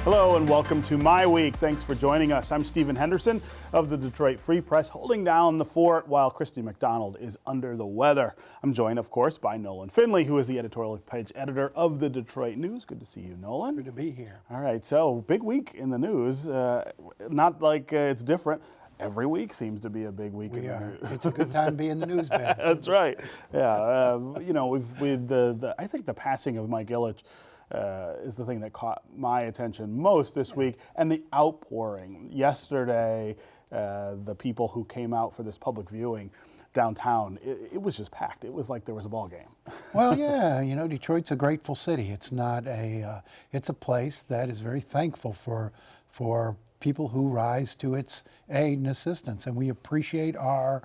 Hello and welcome to MiWeek. Thanks for joining us. I'm Stephen Henderson of the Detroit Free Press, holding down the fort while Christy McDonald is under the weather. I'm joined, of course, by Nolan Finley, who is the editorial page editor of the Detroit News. Good to see you, Nolan. Good to be here. All right, so big week in the news. Not like it's different. Every week seems to be a big week. We are. It's a good time to be in the news, man. That's right. Yeah, you know, I think the passing of Mike Ilitch is the thing that caught my attention most this week, and the outpouring. Yesterday, the people who came out for this public viewing downtown, it was just packed. It was like there was a ball game. Well, yeah, you know, Detroit's a grateful city. It's not it's a place that is very thankful for people who rise to its aid and assistance, and we appreciate our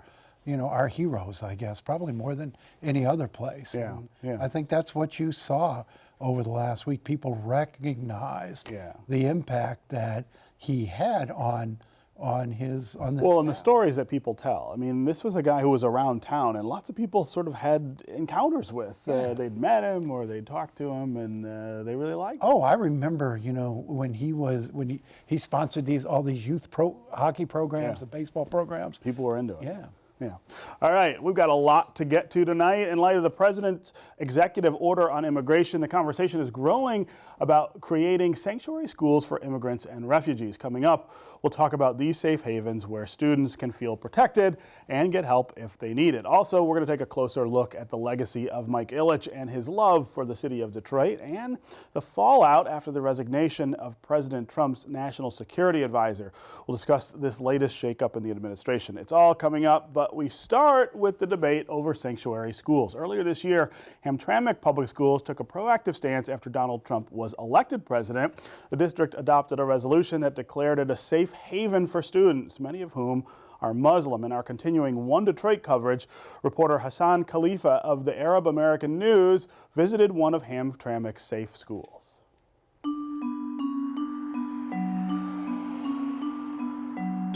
heroes, I guess, probably more than any other place. Yeah, yeah. I think that's what you saw over the last week. People recognized the impact that he had on this. Well, and the stories that people tell. I mean, this was a guy who was around town, and lots of people sort of had encounters with. They'd met him or they'd talked to him, and they really liked him. Oh, I remember, you know, when he sponsored all these youth hockey programs and baseball programs. People were into it. Yeah. Yeah. All right, we've got a lot to get to tonight. In light of the president's executive order on immigration, the conversation is growing about creating sanctuary schools for immigrants and refugees. Coming up, we'll talk about these safe havens where students can feel protected and get help if they need it. Also, we're going to take a closer look at the legacy of Mike Ilitch and his love for the city of Detroit and the fallout after the resignation of President Trump's national security advisor. We'll discuss this latest shakeup in the administration. It's all coming up, but we start with the debate over sanctuary schools. Earlier this year, Hamtramck Public Schools took a proactive stance after Donald Trump was elected president. The district adopted a resolution that declared it a safe haven for students, many of whom are Muslim. In our continuing One Detroit coverage, reporter Hassan Kalifeh of the Arab American News visited one of Hamtramck's safe schools.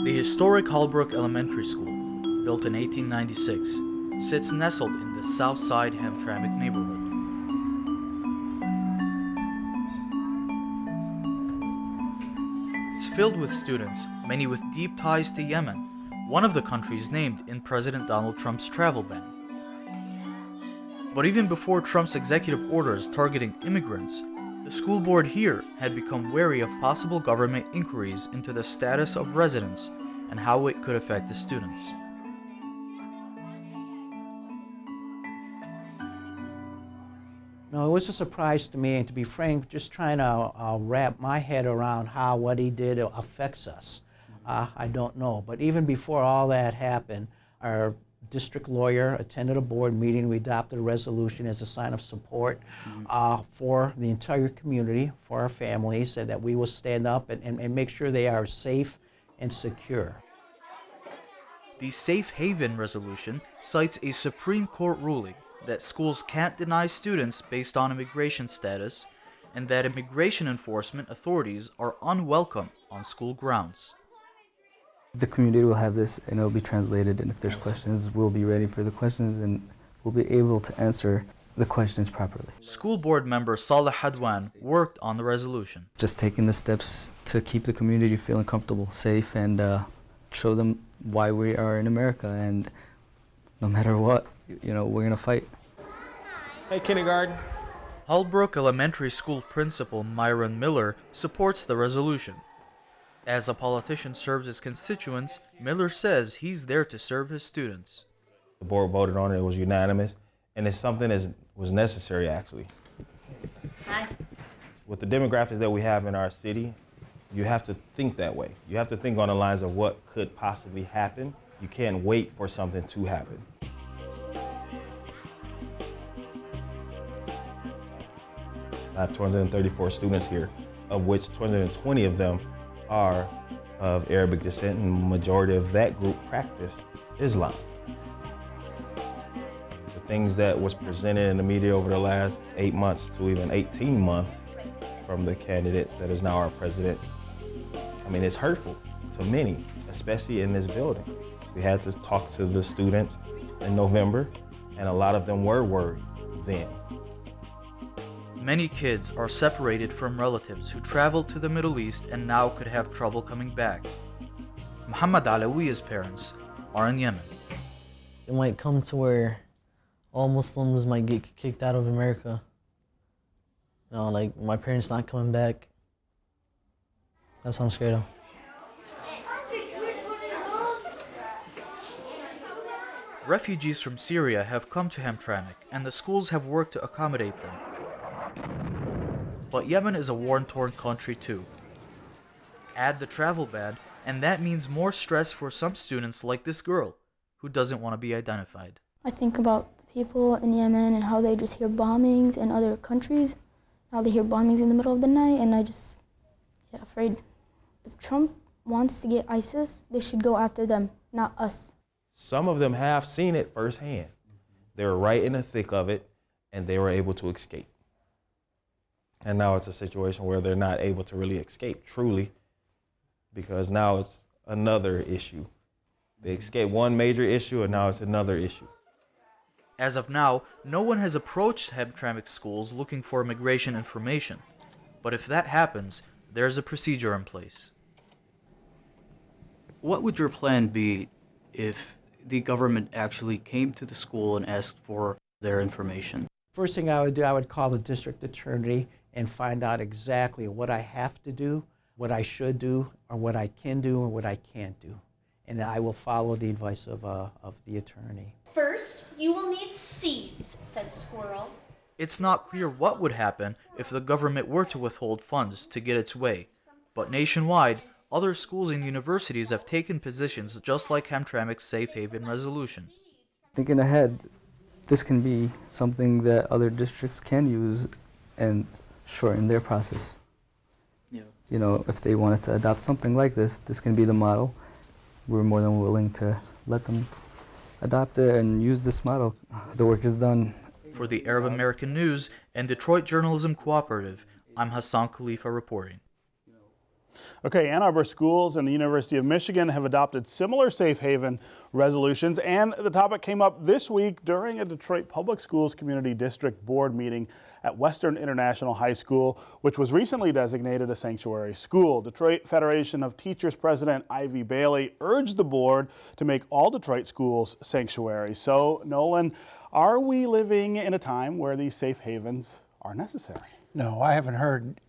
The historic Holbrook Elementary School, built in 1896, sits nestled in the South Side Hamtramck neighborhood. It's filled with students, many with deep ties to Yemen, one of the countries named in President Donald Trump's travel ban. But even before Trump's executive orders targeting immigrants, the school board here had become wary of possible government inquiries into the status of residents and how it could affect the students. No, it was a surprise to me, and to be frank, just trying to wrap my head around how what he did affects us. I don't know. But even before all that happened, our district lawyer attended a board meeting. We adopted a resolution as a sign of support for the entire community, for our families, and that we will stand up and make sure they are safe and secure. The Safe Haven resolution cites a Supreme Court ruling that schools can't deny students based on immigration status, and that immigration enforcement authorities are unwelcome on school grounds. The community will have this and it will be translated, and if there's questions, we'll be ready for the questions and we'll be able to answer the questions properly. School board member Saleh Hadwan worked on the resolution. Just taking the steps to keep the community feeling comfortable, safe, and show them why we are in America, and no matter what, you know, we're gonna fight. Hey, kindergarten. Holbrook Elementary School principal Myron Miller supports the resolution. As a politician serves his constituents, Miller says he's there to serve his students. The board voted on it, it was unanimous, and it's something that was necessary, actually. Hi. With the demographics that we have in our city, you have to think that way. You have to think on the lines of what could possibly happen. You can't wait for something to happen. I have 234 students here, of which 220 of them are of Arabic descent, and the majority of that group practice Islam. The things that was presented in the media over the last 8 months to even 18 months from the candidate that is now our president, I mean, it's hurtful to many, especially in this building. We had to talk to the students in November, and a lot of them were worried then. Many kids are separated from relatives who traveled to the Middle East and now could have trouble coming back. Muhammad Alawiya's parents are in Yemen. It might come to where all Muslims might get kicked out of America. You know, like my parents not coming back. That's what I'm scared of. Refugees from Syria have come to Hamtramck, and the schools have worked to accommodate them. But Yemen is a war-torn country too. Add the travel ban, and that means more stress for some students like this girl, who doesn't want to be identified. I think about people in Yemen and how they just hear bombings in other countries, how they hear bombings in the middle of the night, and I just get afraid. If Trump wants to get ISIS, they should go after them, not us. Some of them have seen it firsthand. They were right in the thick of it, and they were able to escape. And now it's a situation where they're not able to really escape truly, because now it's another issue. They escaped one major issue, and now it's another issue. As of now, no one has approached Hamtramck schools looking for immigration information. But if that happens, there's a procedure in place. What would your plan be if the government actually came to the school and asked for their information? First thing I would do, I would call the district attorney and find out exactly what I have to do, what I should do, or what I can do, or what I can't do. And I will follow the advice of the attorney. First, you will need seeds, said Squirrel. It's not clear what would happen if the government were to withhold funds to get its way, but nationwide, other schools and universities have taken positions just like Hamtramck's Safe Haven resolution. Thinking ahead, this can be something that other districts can use and shorten their process. Yeah. You know, if they wanted to adopt something like this, this can be the model. We're more than willing to let them adopt it and use this model. The work is done. For the Arab American News and Detroit Journalism Cooperative, I'm Hassan Kalifeh reporting. Okay, Ann Arbor schools and the University of Michigan have adopted similar safe haven resolutions, and the topic came up this week during a Detroit Public Schools Community District Board meeting at Western International High School, which was recently designated a sanctuary school. Detroit Federation of Teachers President Ivy Bailey urged the board to make all Detroit schools sanctuaries. So, Nolan, are we living in a time where these safe havens are necessary? No, I haven't heard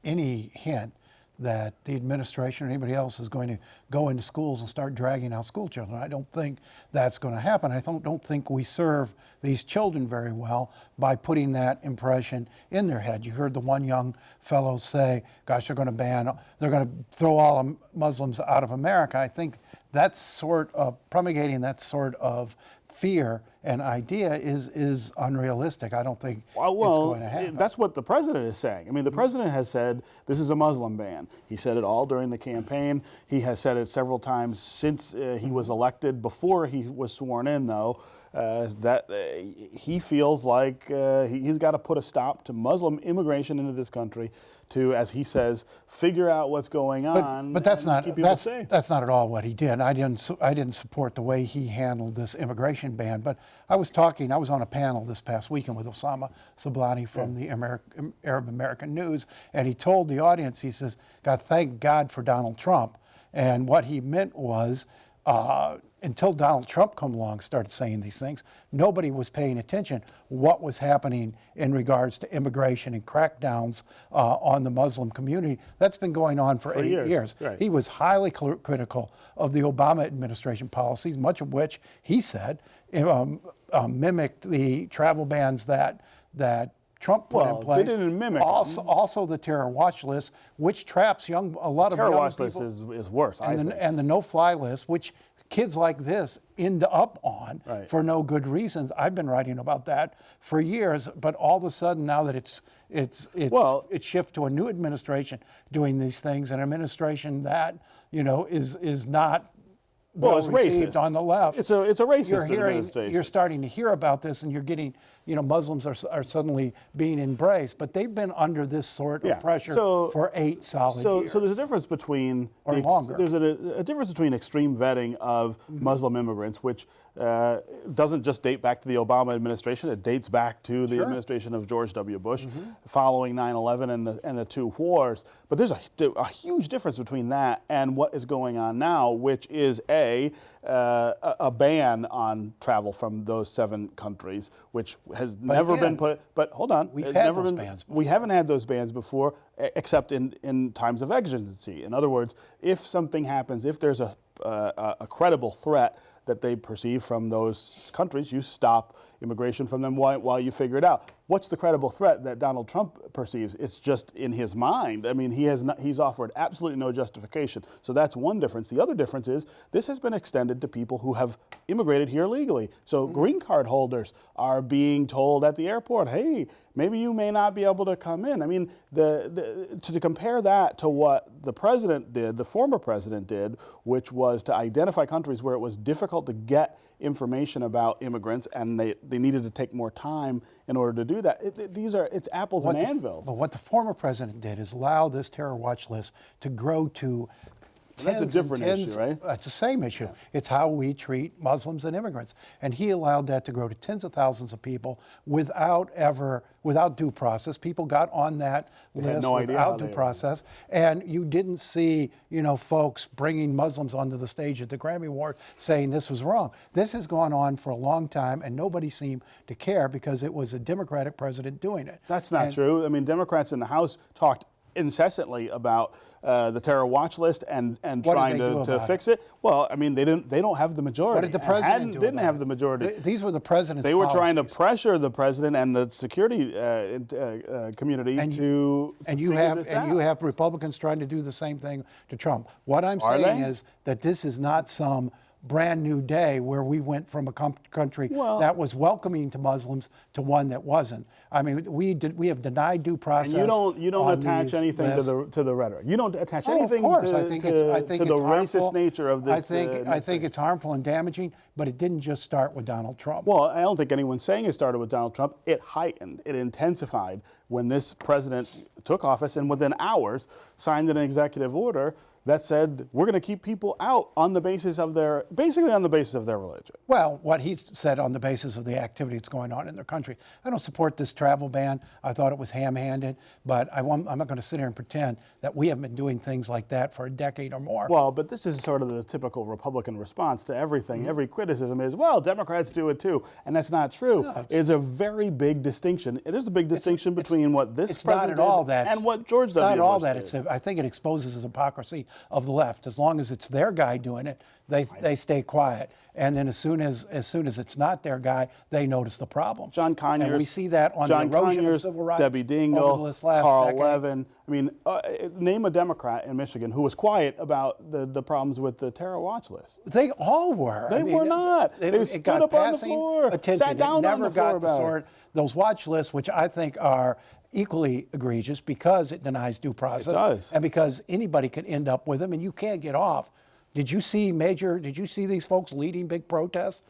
any hint that the administration or anybody else is going to go into schools and start dragging out school children. I don't think that's going to happen. I don't think we serve these children very well by putting that impression in their head. You heard the one young fellow say, gosh, they're going to throw all Muslims out of America. I think that sort of promulgating that sort of fear and idea is unrealistic. I don't think it's going to happen. That's what the president is saying. I mean, the president has said this is a Muslim ban. He said it all during the campaign. He has said it several times since he was elected. Before he was sworn in, though, that he feels like he's got to put a stop to Muslim immigration into this country to, as he says, figure out what's going on. But that's not safe. That's not at all what he did. I didn't support the way he handled this immigration ban. But I was on a panel this past weekend with Osama Sablani from the Arab American News, and he told the audience, he says, "God, thank God for Donald Trump." And what he meant was, until Donald Trump come along, started saying these things, nobody was paying attention what was happening in regards to immigration and crackdowns on the Muslim community. That's been going on for 8 years. Right. He was highly critical of the Obama administration policies, much of which he said mimicked the travel bans that Trump put in place. They didn't mimic. Also the terror watch list, which traps a lot of young people. Terror watch list is worse, I think. And the no-fly list, which kids like this end up on for no good reasons. I've been writing about that for years, but all of a sudden now that it's shifted to a new administration doing these things, an administration that is not well it's received racist on the left. It's a racist administration. You're starting to hear about this, and you're getting Muslims are suddenly being embraced, but they've been under this sort of pressure for 8 solid years. So there's a difference between there's a difference between extreme vetting of Muslim immigrants, which doesn't just date back to the Obama administration. It dates back to the administration of George W. Bush following 9/11 and the 2 wars. But there's a huge difference between that and what is going on now, which is a ban on travel from those 7 countries, which has never been put. But hold on, we've had those bans before. We haven't had those bans before, except in times of exigency. In other words, if something happens, if there's a credible threat that they perceive from those countries, you stop immigration from them while you figure it out. What's the credible threat that Donald Trump perceives? It's just in his mind. I mean, he's offered absolutely no justification. So that's one difference. The other difference is this has been extended to people who have immigrated here legally. So green card holders are being told at the airport, hey, maybe you may not be able to come in. I mean, to compare that to what the president did, the former president did, which was to identify countries where it was difficult to get information about immigrants and they needed to take more time in order to do that. It's apples and anvils. But what the former president did is allow this terror watch list to grow to That's a different issue, right? It's the same issue. It's how we treat Muslims and immigrants. And he allowed that to grow to tens of thousands of people without due process. People got on that list without due process. And you didn't see, folks bringing Muslims onto the stage at the Grammy Award saying this was wrong. This has gone on for a long time and nobody seemed to care because it was a Democratic president doing it. That's not true. I mean, Democrats in the House talked incessantly about the terror watch list and trying to fix it. Well, I mean, they don't have the majority. What did the president do? Didn't have the majority. These were the president's They were policies. trying to pressure the president and the security community to you have Republicans trying to do the same thing to Trump. What I'm saying is that this is not some brand new day where we went from a country that was welcoming to Muslims to one that wasn't. I mean, we have denied due process. And you don't attach anything to the rhetoric. You don't attach anything to the racist nature of this. I think it's harmful and damaging, but it didn't just start with Donald Trump. Well, I don't think anyone's saying it started with Donald Trump. It heightened, it intensified when this president took office and within hours signed an executive order that said we're going to keep people out on the basis of basically on the basis of their religion. Well, what he said on the basis of the activity that's going on in their country. I don't support this travel ban. I thought it was ham-handed, but I'm not going to sit here and pretend that we haven't been doing things like that for a decade or more. Well, but this is sort of the typical Republican response to everything. Every criticism is, well, Democrats do it too, and that's not true. No, it's a very big distinction. It is a big distinction between what this president did and what George W. Bush did. Not all that. I think it exposes his hypocrisy of the left. As long as it's their guy doing it, they stay quiet. And then as soon as it's not their guy, they notice the problem. John Conyers, and we see that on the erosion of civil rights. Debbie Dingell, Carl Levin. I mean, name a Democrat in Michigan who was quiet about the problems with the terror watch list. They all were. They were not. They stood up on the floor, sat down on the floor about it. Those watch lists, which I think are equally egregious because it denies due process. It does. And because anybody can end up with them and you can't get off. Did you see these folks leading big protests?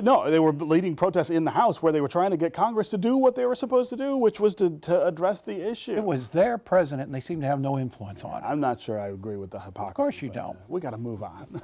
No, they were leading protests in the House where they were trying to get Congress to do what they were supposed to do, which was to address the issue. It was their president and they seem to have no influence on it. I'm not sure I agree with the hypocrisy. Of course you don't. We got to move on.